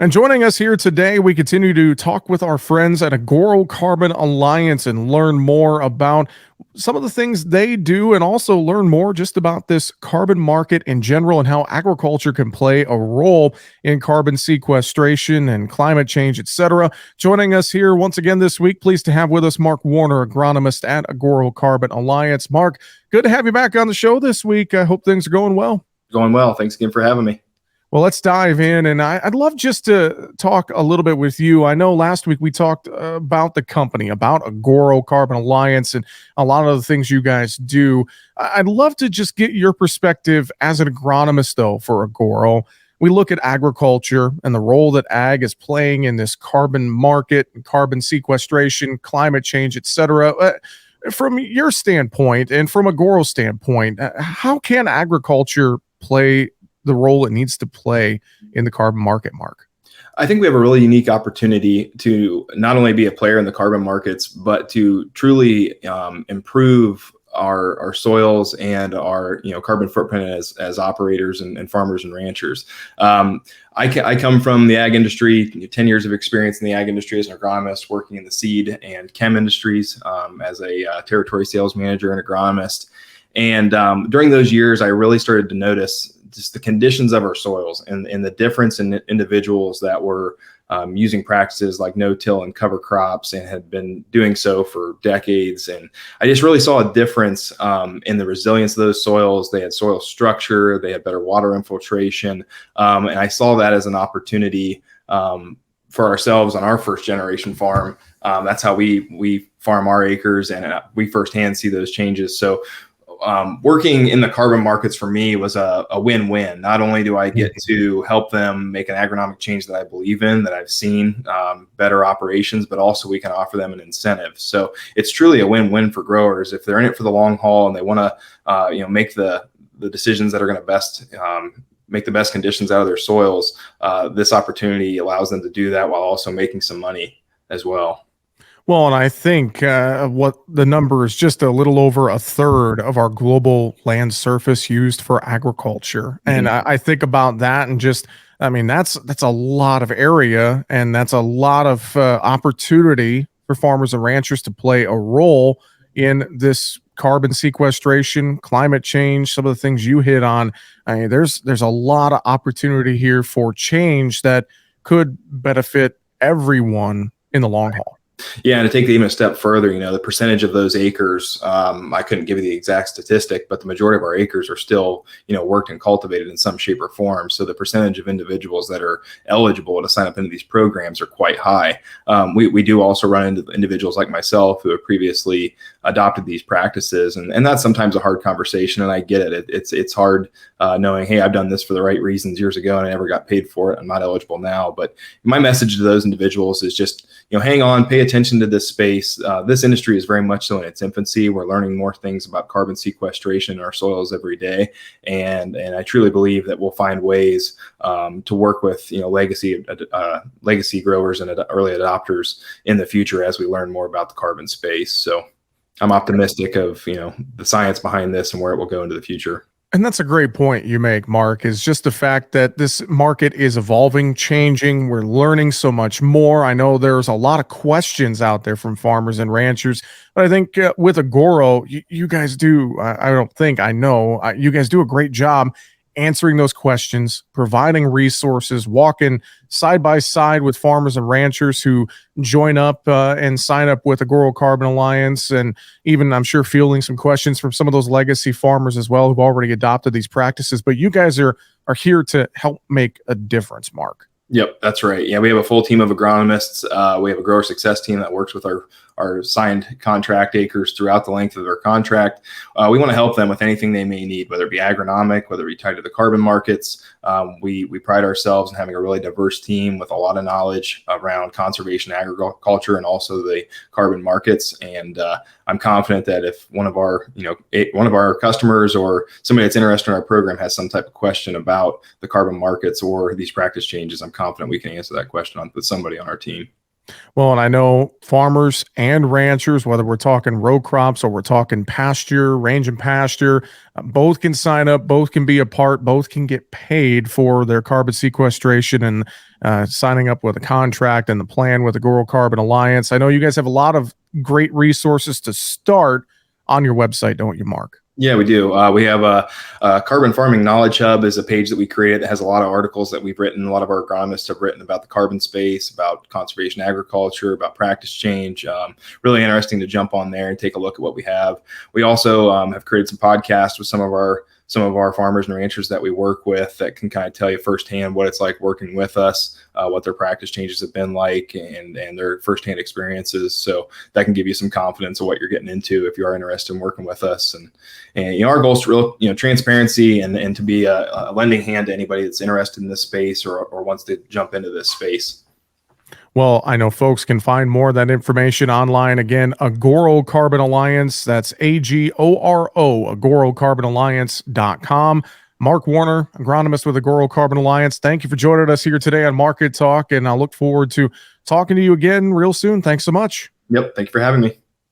And joining us here today, we continue to talk with our friends at Agoro Carbon Alliance and learn more about some of the things they do and also learn more just about this carbon market in general and how agriculture can play a role in carbon sequestration and climate change, etc. Joining us here once again this week, pleased to have with us Mark Warner, agronomist at Agoro Carbon Alliance. Mark, good to have you back on the show this week. I hope things are going well. Going well. Thanks again for having me. Well, let's dive in. And I'd love just to talk a little bit with you. I know last week we talked about the company, about Agoro Carbon Alliance, and a lot of the things you guys do. I'd love to just get your perspective as an agronomist, though, for Agoro. We look at agriculture and the role that ag is playing in this carbon market, carbon sequestration, climate change, et cetera. From your standpoint and from Agoro's standpoint, how can agriculture play the role it needs to play in the carbon market, Mark? I think we have a really unique opportunity to not only be a player in the carbon markets, but to truly improve our soils and our carbon footprint as operators and farmers and ranchers. I come from the ag industry, 10 years of experience in the ag industry as an agronomist, working in the seed and chem industries as a territory sales manager and agronomist. And during those years, I really started to notice just the conditions of our soils and the difference in individuals that were using practices like no-till and cover crops and had been doing so for decades. And I just really saw a difference in the resilience of those soils. They had soil structure, they had better water infiltration. And I saw that as an opportunity for ourselves on our first generation farm. That's how we farm our acres, and we firsthand see those changes. So working in the carbon markets for me was a win-win. Not only do I get to help them make an agronomic change that I believe in, that I've seen, better operations, but also we can offer them an incentive. So it's truly a win-win for growers if they're in it for the long haul and they want to, make the decisions that are going to best make the best conditions out of their soils. This opportunity allows them to do that while also making some money as well. Well, and I think what the number is just a little over a third of our global land surface used for agriculture. And I think about that and just, I mean, that's a lot of area, and that's a lot of opportunity for farmers and ranchers to play a role in this carbon sequestration, climate change, some of the things you hit on. I mean, there's a lot of opportunity here for change that could benefit everyone in the long haul. Yeah, and to take it even a step further, the percentage of those acres, I couldn't give you the exact statistic, but the majority of our acres are still, worked and cultivated in some shape or form. So the percentage of individuals that are eligible to sign up into these programs are quite high. We do also run into individuals like myself who have previously adopted these practices, and that's sometimes a hard conversation, and I get it. It's hard knowing, hey, I've done this for the right reasons years ago, and I never got paid for it. I'm not eligible now. But my message to those individuals is just, hang on, pay attention to this space. This industry is very much so in its infancy. We're learning more things about carbon sequestration in our soils every day, and I truly believe that we'll find ways to work with legacy growers and early adopters in the future as we learn more about the carbon space. So I'm optimistic of the science behind this and where it will go into the future. And that's a great point you make, Mark, is just the fact that this market is evolving, changing. We're learning so much more. I know there's a lot of questions out there from farmers and ranchers, but I think with Agoro, you guys do, I know, you guys do a great job answering those questions, providing resources, walking side by side with farmers and ranchers who join up and sign up with Agoro Carbon Alliance, and even I'm sure fielding some questions from some of those legacy farmers as well who've already adopted these practices. But you guys are here to help make a difference, Mark. Yep, that's right. Yeah, we have a full team of agronomists. We have a grower success team that works with our signed contract acres throughout the length of their contract. We want to help them with anything they may need, whether it be agronomic, whether it be tied to the carbon markets. We pride ourselves in having a really diverse team with a lot of knowledge around conservation agriculture and also the carbon markets. And I'm confident that if one of our customers or somebody that's interested in our program has some type of question about the carbon markets or these practice changes, I'm confident we can answer that question with somebody on our team. Well, and I know farmers and ranchers, whether we're talking row crops or we're talking pasture, range and pasture, both can sign up, both can be a part, both can get paid for their carbon sequestration and signing up with a contract and the plan with the Goral Carbon Alliance. I know you guys have a lot of great resources to start on your website, don't you, Mark? Yeah, we do. We have a Carbon Farming Knowledge Hub is a page that we created that has a lot of articles that we've written. A lot of our agronomists have written about the carbon space, about conservation agriculture, about practice change. Really interesting to jump on there and take a look at what we have. We also have created some podcasts with some of our farmers and ranchers that we work with that can kind of tell you firsthand what it's like working with us, what their practice changes have been like, and their firsthand experiences. So that can give you some confidence of what you're getting into if you are interested in working with us. And our goal is to real transparency and to be a lending hand to anybody that's interested in this space or wants to jump into this space. Well, I know folks can find more of that information online. Again, Agoro Carbon Alliance. That's AGORO, agorocarbonalliance.com. Mark Warner, agronomist with Agoro Carbon Alliance. Thank you for joining us here today on Market Talk, and I look forward to talking to you again real soon. Thanks so much. Yep. Thank you for having me.